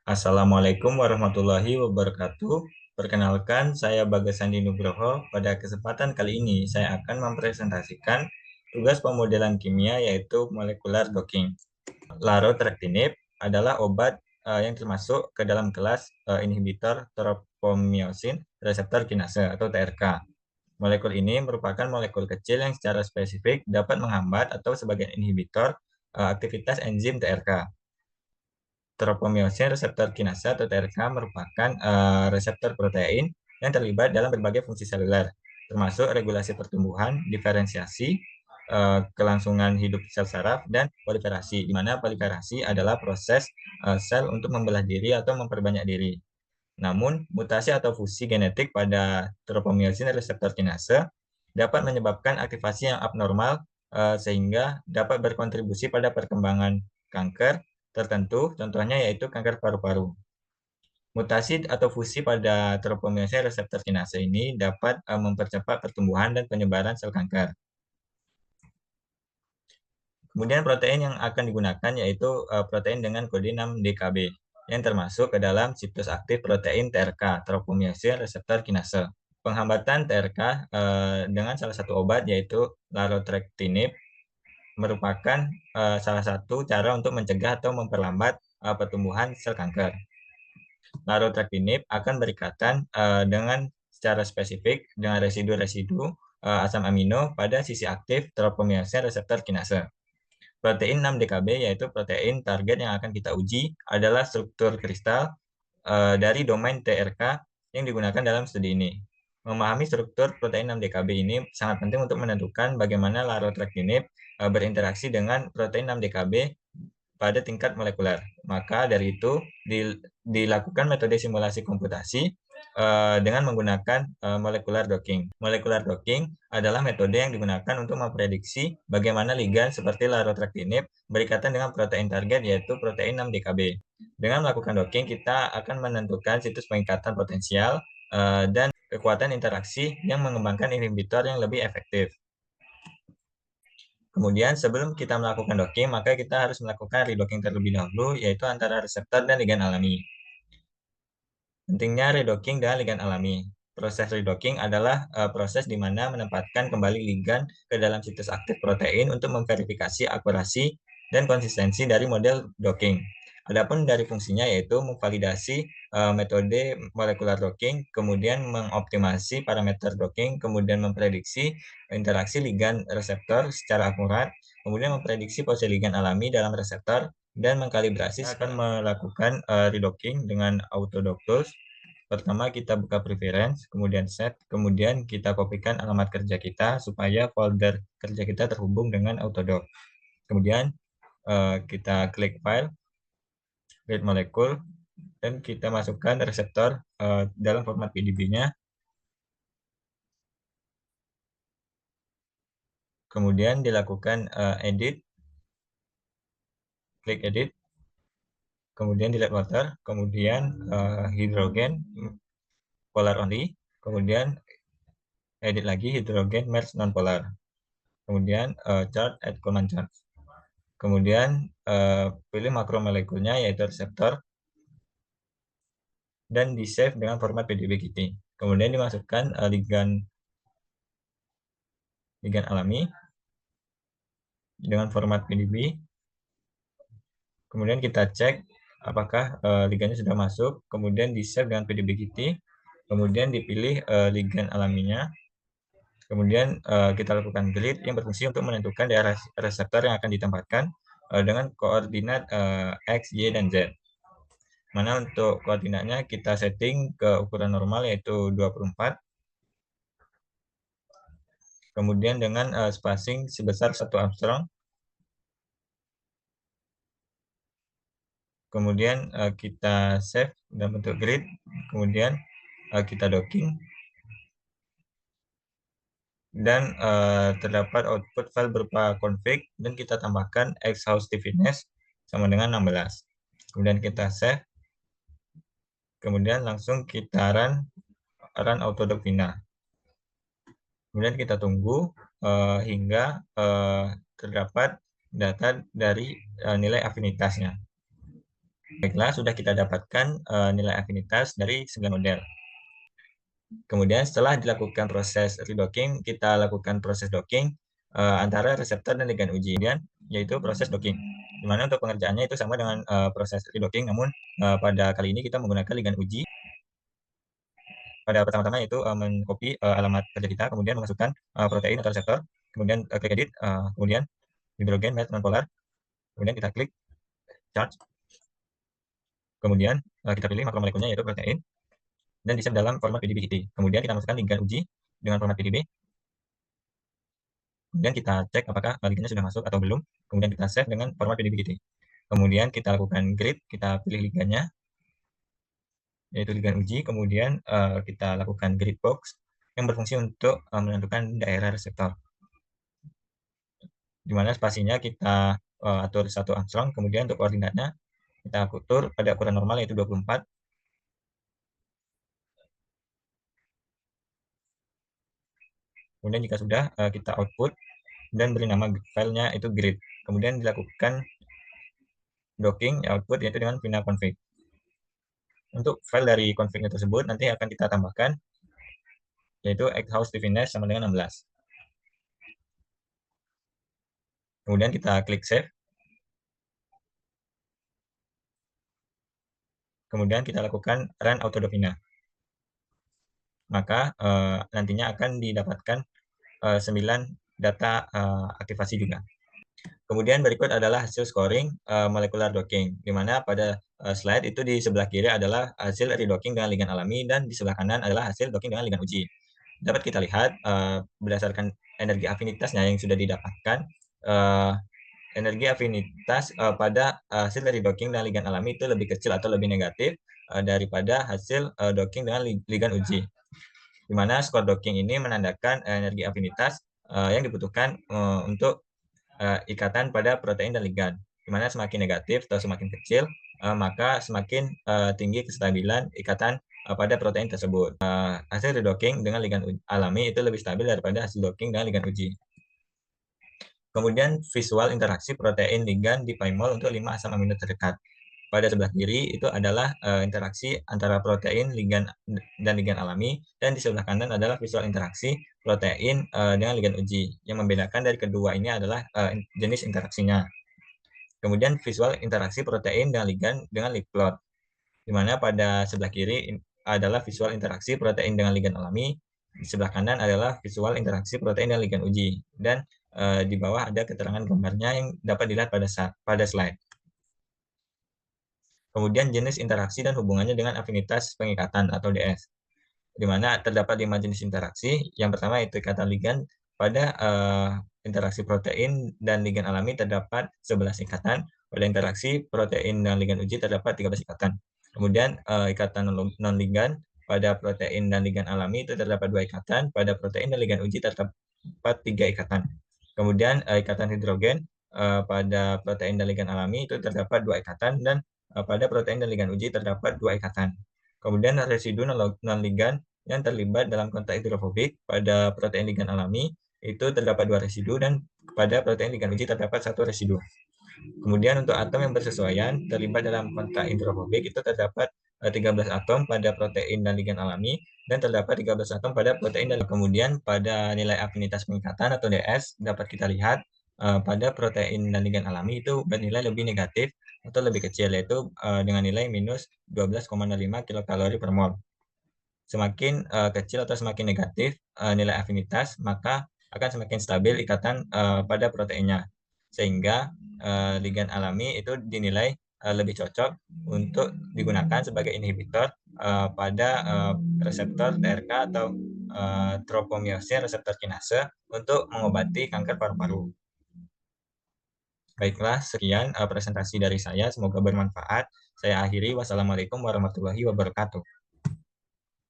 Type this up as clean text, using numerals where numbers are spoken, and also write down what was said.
Assalamualaikum warahmatullahi wabarakatuh. Perkenalkan, saya Bagas Sandi Nugroho. Pada kesempatan kali ini, saya akan mempresentasikan tugas pemodelan kimia yaitu molecular docking. Larotrectinib adalah obat yang termasuk ke dalam kelas inhibitor tropomyosin reseptor kinase atau TRK. Molekul ini merupakan molekul kecil yang secara spesifik dapat menghambat atau sebagai inhibitor aktivitas enzim TRK. Tropomyosin reseptor kinase atau TRK merupakan reseptor protein yang terlibat dalam berbagai fungsi seluler, termasuk regulasi pertumbuhan, diferensiasi, kelangsungan hidup sel saraf, dan proliferasi, di mana proliferasi adalah proses sel untuk membelah diri atau memperbanyak diri. Namun, mutasi atau fusi genetik pada tropomyosin reseptor kinase dapat menyebabkan aktivasi yang abnormal sehingga dapat berkontribusi pada perkembangan kanker tertentu, contohnya yaitu kanker paru-paru. Mutasi atau fusi pada tropomyosin reseptor kinase ini dapat mempercepat pertumbuhan dan penyebaran sel kanker. Kemudian protein yang akan digunakan yaitu protein dengan kode 6DKB yang termasuk ke dalam situs aktif protein TRK, tropomyosin reseptor kinase. Penghambatan TRK dengan salah satu obat yaitu larotrectinib merupakan salah satu cara untuk mencegah atau memperlambat pertumbuhan sel kanker. Larotrectinib akan berikatan dengan secara spesifik dengan residu-residu asam amino pada sisi aktif tropomyosin reseptor kinase. Protein 6-DKB yaitu protein target yang akan kita uji adalah struktur kristal dari domain TRK yang digunakan dalam studi ini. Memahami struktur protein 6-DKB ini sangat penting untuk menentukan bagaimana larotrectinib berinteraksi dengan protein 6-DKB pada tingkat molekuler. Maka dari itu dilakukan metode simulasi komputasi dengan menggunakan molecular docking. Molecular docking adalah metode yang digunakan untuk memprediksi bagaimana ligan seperti larotrectinib berikatan dengan protein target yaitu protein 6-DKB. Dengan melakukan docking, kita akan menentukan situs pengikatan potensial dan kekuatan interaksi yang mengembangkan inhibitor yang lebih efektif. Kemudian sebelum kita melakukan docking, maka kita harus melakukan redocking terlebih dahulu, yaitu antara reseptor dan ligan alami. Pentingnya redocking dengan ligan alami. Proses redocking adalah proses di mana menempatkan kembali ligan ke dalam situs aktif protein untuk memverifikasi akurasi dan konsistensi dari model docking. Adapun dari fungsinya yaitu memvalidasi metode molecular docking, kemudian mengoptimasi parameter docking, kemudian memprediksi interaksi ligan reseptor secara akurat, kemudian memprediksi posisi ligan alami dalam reseptor, dan mengkalibrasi. Kita akan melakukan redocking dengan Autodock Tools. Pertama kita buka preference, kemudian set, kemudian kita kopikan alamat kerja kita supaya folder kerja kita terhubung dengan Autodock. Kemudian kita klik file, read molecule, dan kita masukkan reseptor dalam format PDB-nya. Kemudian dilakukan edit, klik edit, kemudian delete water, kemudian hidrogen polar only, kemudian edit lagi hidrogen merge non-polar, kemudian chart add command chart, kemudian pilih makromolekulnya yaitu reseptor dan di save dengan format PDB-GT. Kemudian dimasukkan ligan alami dengan format PDB. Kemudian kita cek apakah ligannya sudah masuk, kemudian di save dengan PDB-GT, kemudian dipilih ligan alaminya. Kemudian kita lakukan grid yang berfungsi untuk menentukan daerah reseptor yang akan ditempatkan dengan koordinat X, Y, dan Z. Mana untuk koordinatnya kita setting ke ukuran normal yaitu 24. Kemudian dengan spacing sebesar 1 angstrom. Kemudian kita save dalam bentuk grid. Kemudian kita docking. Dan terdapat output file berupa config dan kita tambahkan exhaustiveness sama dengan 16. Kemudian kita save. Kemudian langsung kita run Autodock final. Kemudian kita tunggu hingga terdapat data dari nilai afinitasnya. Baiklah, sudah kita dapatkan nilai afinitas dari 9 model. Kemudian setelah dilakukan proses redocking, kita lakukan proses docking antara reseptor dan ligand uji, yaitu proses docking. Di mana untuk pengerjaannya itu sama dengan proses redocking, namun pada kali ini kita menggunakan ligand uji. Pada pertama-tama yaitu mengcopy alamat kerja kita, kemudian memasukkan protein atau reseptor, kemudian klik edit, kemudian hidrogen match nonpolar, kemudian kita klik charge, kemudian kita pilih makromolekulnya yaitu protein, dan di save dalam format PDB-GT. Kemudian kita masukkan ligand uji dengan format PDB. Kemudian kita cek apakah ligannya sudah masuk atau belum. Kemudian kita save dengan format PDB-GT. Kemudian kita lakukan grid, kita pilih ligannya, yaitu ligan uji. Kemudian kita lakukan grid box yang berfungsi untuk menentukan daerah reseptor. Di mana spasinya kita atur 1 angstrom. Kemudian untuk koordinatnya kita atur pada ukuran normal yaitu 24. Kemudian jika sudah, kita output dan beri nama filenya itu grid. Kemudian dilakukan docking output yaitu dengan final config. Untuk file dari config tersebut nanti akan kita tambahkan yaitu house stiffness sama dengan 16. Kemudian kita klik save. Kemudian kita lakukan run autodofina. Maka nantinya akan didapatkan 9 data aktivasi juga. Kemudian berikut adalah hasil scoring molecular docking, di mana pada slide itu di sebelah kiri adalah hasil redocking dengan ligand alami dan di sebelah kanan adalah hasil docking dengan ligand uji. Dapat kita lihat berdasarkan energi afinitasnya yang sudah didapatkan, energi afinitas pada hasil dari docking dengan ligand alami itu lebih kecil atau lebih negatif daripada hasil docking dengan ligand uji. Di mana skor docking ini menandakan energi afinitas yang dibutuhkan untuk ikatan pada protein dan ligand. Di mana semakin negatif atau semakin kecil, maka semakin tinggi kestabilan ikatan pada protein tersebut. Hasil redocking dengan ligand alami itu lebih stabil daripada hasil docking dengan ligand uji. Kemudian visual interaksi protein ligand di PyMol untuk 5 asam amino terdekat. Pada sebelah kiri itu adalah interaksi antara protein ligand dan ligand alami, dan di sebelah kanan adalah visual interaksi protein dengan ligand uji. Yang membedakan dari kedua ini adalah jenis interaksinya. Kemudian visual interaksi protein dengan ligand dengan leaf plot, di mana pada sebelah kiri adalah visual interaksi protein dengan ligand alami, di sebelah kanan adalah visual interaksi protein dengan ligand uji, dan di bawah ada keterangan gambarnya yang dapat dilihat pada slide. Kemudian jenis interaksi dan hubungannya dengan afinitas pengikatan atau DS, di mana terdapat 5 jenis interaksi. Yang pertama itu ikatan ligand. Pada interaksi protein dan ligand alami terdapat 11 ikatan. Pada interaksi protein dan ligand uji terdapat 13 ikatan. Kemudian ikatan non-ligand. Pada protein dan ligand alami itu terdapat 2 ikatan. Pada protein dan ligand uji terdapat 3 ikatan. Kemudian ikatan hidrogen pada protein dan ligand alami itu terdapat 2 ikatan, dan pada protein dan ligand uji terdapat 2 ikatan. Kemudian residu non-ligand yang terlibat dalam kontak hidrofobik pada protein ligand alami itu terdapat 2 residu, dan pada protein ligand uji terdapat 1 residu. Kemudian untuk atom yang bersesuaian terlibat dalam kontak hidrofobik itu terdapat 13 atom pada protein dan ligand alami, dan terdapat 13 atom pada protein dan kemudian pada nilai afinitas pengikatan atau DS dapat kita lihat pada protein dan ligand alami itu bernilai lebih negatif atau lebih kecil, yaitu dengan nilai minus 12,05 kilokalori per mol. Semakin kecil atau semakin negatif nilai afinitas, maka akan semakin stabil ikatan pada proteinnya, sehingga ligand alami itu dinilai lebih cocok untuk digunakan sebagai inhibitor pada reseptor TRK atau tropomyosin reseptor kinase untuk mengobati kanker paru-paru. Baiklah, sekian presentasi dari saya. Semoga bermanfaat. Saya akhiri. Wassalamualaikum warahmatullahi wabarakatuh.